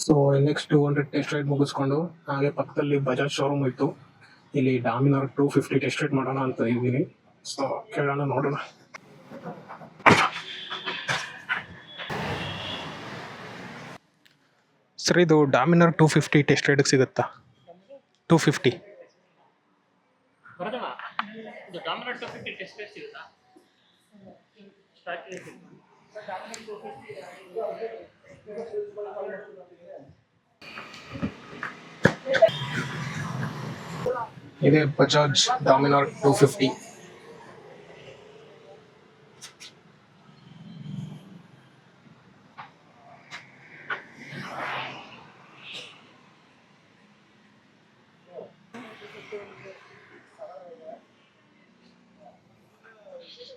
So next 200 test ride ಮುಗಿಸ್ಕೊಂಡು ಹಾಗೆ ಪಕ್ಕದಲ್ಲಿ ಬಜಾಜ್ ಶೋರೂಮ್ ಇತ್ತು. ಇಲ್ಲಿ ಡಾಮಿನಾರ್ 250 ಟೆಸ್ಟ್ ರೈಡ್ ಮಾಡೋಣ ಅಂತ ಇದ್ದೀನಿ. ಸೊ ಕೇಳೋಣ, ನೋಡೋಣ. ಸರ್, ಇದು ಡಾಮಿನಾರ್ 250 ಟೆಸ್ಟ್ ರೈಡ್ಗೆ ಸಿಗುತ್ತಾ? 250 ಡಾಮಿನಾರ್ 250 ಟೆಸ್ಟ್ ರೈಡ್ ಸಿಗುತ್ತಾ? ಇದೆ ಬಜಾಜ್ ಡಾಮಿನಾರ್ 250.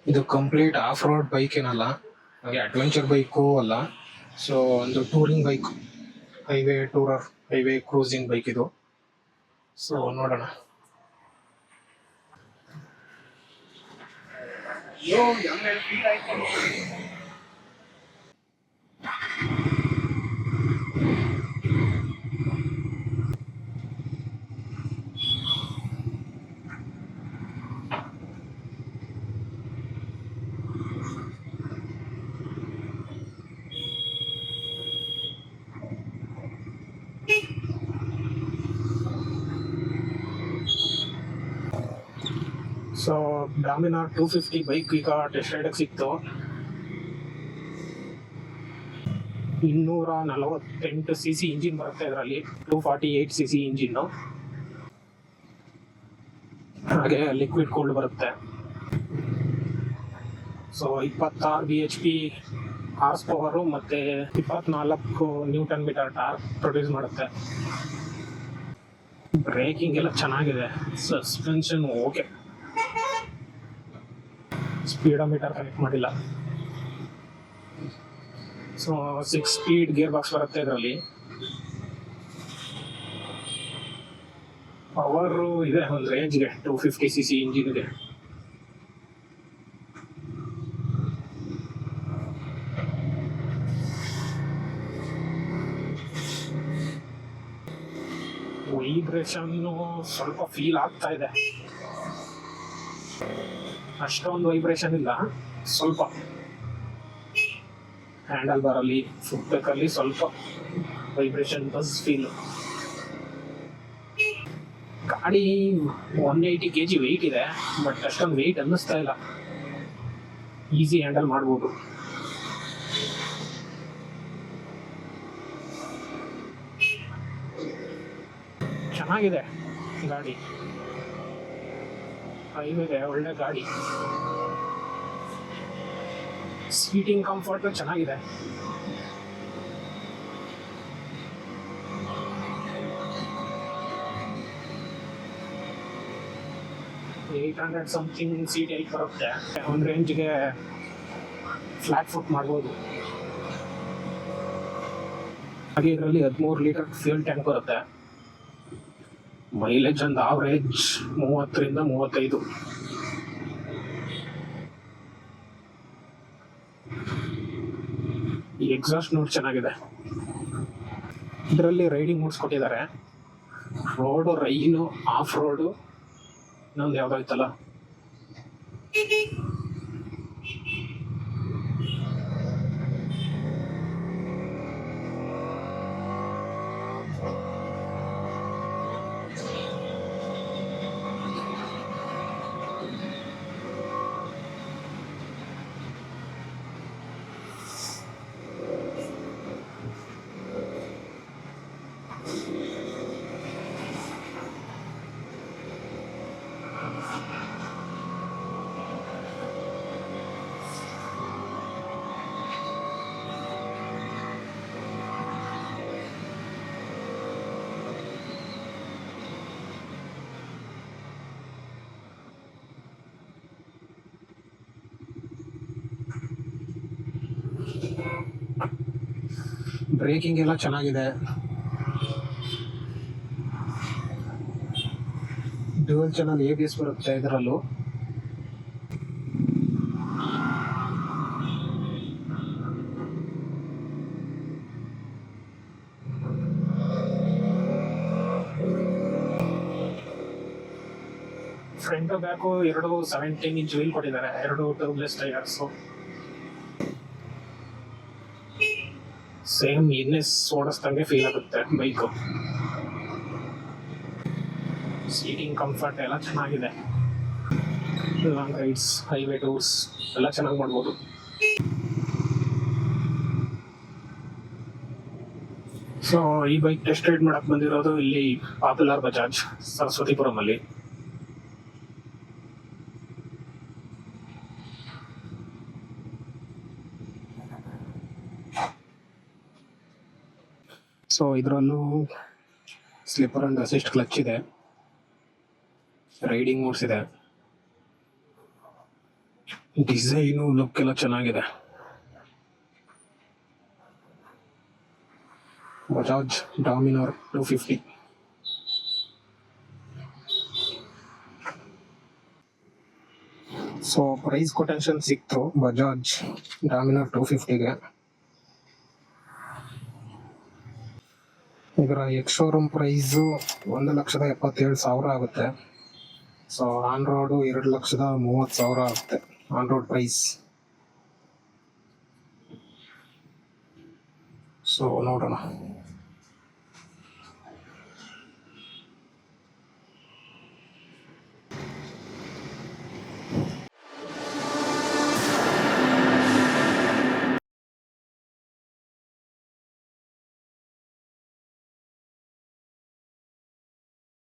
ಇದು ಕಂಪ್ಲೀಟ್ ಆಫ್ ರೋಡ್ ಬೈಕ್ ಏನಲ್ಲ, ಹಾಗೆ ಅಡ್ವೆಂಚರ್ ಬೈಕು ಅಲ್ಲ. ಸೊ ಒಂದು touring bike, highway tourer, highway cruising bike ಇದು. ಸೊ ನೋಡೋಣ. ಸೊ ಡಾಮಿನಾರ್ 250 ಬೈಕ್ ಈಗ ಟೆಸ್ಟ್ ರೈಡಿಗೆ ಸಿಕ್ತು. 248 cc ಇಂಜಿನ್ ಬರುತ್ತೆ ಇದರಲ್ಲಿ, 248 cc ಇಂಜಿನ್ನು. ಹಾಗೆ ಲಿಕ್ವಿಡ್ ಕೂಲ್ಡ್ ಬರುತ್ತೆ. ಸೊ 26 BHP ಹಾರ್ಸ್ ಪವರು ಮತ್ತೆ 24 ನ್ಯೂಟನ್ ಮೀಟರ್ ಟಾರ್ಕ್ ಪ್ರೊಡ್ಯೂಸ್ ಮಾಡುತ್ತೆ. ಬ್ರೇಕಿಂಗ್ ಎಲ್ಲ ಚೆನ್ನಾಗಿದೆ, ಸಸ್ಪೆನ್ಷನ್ ಓಕೆ. ಸ್ಪೀಡೋಮೀಟರ್ ಕನೆಕ್ಟ್ ಮಾಡಿಲ್ಲ. ಸೊ 6 ಸ್ಪೀಡ್ ಗೇರ್ ಬಾಕ್ಸ್ ಬರುತ್ತೆ ಇದರಲ್ಲಿ. ಪವರು ಇದೆ ಒಂದು ರೇಂಜ್ಗೆ, 250 cc ಇಂಜಿನ್ ಇದೆ. ವೈಬ್ರೇಷನ್ ಸ್ವಲ್ಪ ಫೀಲ್ ಆಗ್ತಾ ಇದೆ, ಅಷ್ಟೊಂದು ವೈಬ್ರೇಷನ್ ಇಲ್ಲ, ಸ್ವಲ್ಪ. ಹ್ಯಾಂಡಲ್ ಬಾರಲ್ಲಿ, ಫುಟ್ ಬೇಕಲ್ಲಿ ಸ್ವಲ್ಪ ವೈಬ್ರೇಷನ್, ಬಸ್ ಫೀಲ್. ಗಾಡಿ 180 kg ವೆಯ್ಟ್ ಇದೆ, ಬಟ್ ಅಷ್ಟೊಂದು ವೆಯ್ಟ್ ಅನ್ನಿಸ್ತಾ ಇಲ್ಲ. ಈಸಿ ಹ್ಯಾಂಡಲ್ ಮಾಡ್ಬೋದು. ಚೆನ್ನಾಗಿದೆ ಗಾಡಿ, ಹೈವೇಗೆ ಒಳ್ಳೆ ಗಾಡಿ. ಸೀಟಿಂಗ್ ಕಂಫರ್ಟ್ ಚೆನ್ನಾಗಿದೆ. $800 ಸಮಥಿಂಗ್ ಸೀಟ್ 8 ಬರುತ್ತೆ. ಒಂದು ರೇಂಜ್ಗೆ ಫ್ಲಾಟ್ ಫುಟ್ ಮಾಡ್ಬೋದು. ಹಾಗೆ ಇದರಲ್ಲಿ 13 ಲೀಟರ್ ಫ್ಯೂಲ್ ಟ್ಯಾಂಕ್ ಬರುತ್ತೆ. ಮೈಲೇಜ್ ಒಂದು ಆವರೇಜ್ 30ರಿಂದ 35. ಈ ಎಕ್ಸಾಸ್ಟ್ ನೋಟ್ ಚೆನ್ನಾಗಿದೆ. ಇದರಲ್ಲಿ ರೈಡಿಂಗ್ ಮೋಡ್ಸ್ ಕೊಟ್ಟಿದ್ದಾರೆ, ರೋಡು, ರೈನು, ಆಫ್ ರೋಡು, ಇನ್ನೊಂದು ಯಾವ್ದಾಯ್ತಲ್ಲ. ಬ್ರೇಕಿಂಗ್ ಎಲ್ಲ ಚೆನ್ನಾಗಿದೆ. ಡ್ಯುಯಲ್ ಚಾನಲ್ ABS ಬರುತ್ತೆ ಇದರಲ್ಲೂ. ಫ್ರಂಟ್ ಬ್ಯಾಕು ಎರಡು 17 ಇಂಚ್ ವೀಲ್ ಕೊಟ್ಟಿದ್ದಾರೆ, ಎರಡು ಟ್ಯೂಬ್ಲೆಸ್ ಟೈರ್ಸು. ಸೇಮ್ ಎನ್ಎಸ್ ಓಡಿಸ್ದಂಗೆ ಫೀಲ್ ಆಗುತ್ತೆ ಬೈಕು. ಸೀಟಿಂಗ್ ಕಂಫರ್ಟ್ ಎಲ್ಲ ಚೆನ್ನಾಗಿದೆ. ಲಾಂಗ್ ರೈಡ್ಸ್, ಹೈವೇ ಟೂರ್ಸ್ ಎಲ್ಲ ಚೆನ್ನಾಗಿ ಮಾಡ್ಬೋದು. ಸೊ ಈ ಬೈಕ್ ಟೆಸ್ಟ್ ರೈಡ್ ಮಾಡಕ್ ಬಂದಿರೋದು ಇಲ್ಲಿ ಪಾಪ್ಯುಲರ್ ಬಜಾಜ್ ಸರಸ್ವತಿಪುರಂ ಅಲ್ಲಿ. ಸೊ ಇದರಲ್ಲೂ ಸ್ಲಿಪ್ಪರ್ ಅಂಡ್ ಅಸಿಸ್ಟ್ ಕ್ಲಚ್ ಇದೆ, ರೈಡಿಂಗ್ ಮೋಡ್ಸ್ ಇದೆ, ಡಿಸೈನು ಲುಕ್ ಎಲ್ಲ ಚೆನ್ನಾಗಿದೆ. Bajaj Dominar 250. So price quotation ಸಿಕ್ತು ಬಜಾಜ್ ಡಾಮಿನರ್ 250ಗೆ. ಇದರ ಎಕ್ಸ್ ಶೋರೂಮ್ ಪ್ರೈಸು 1,77,000 ಆಗುತ್ತೆ. ಸೊ ಆನ್ ರೋಡು 2,30,000 ಆಗುತ್ತೆ ಆನ್ ರೋಡ್ ಪ್ರೈಸ್. ಸೊ ನೋಡೋಣ.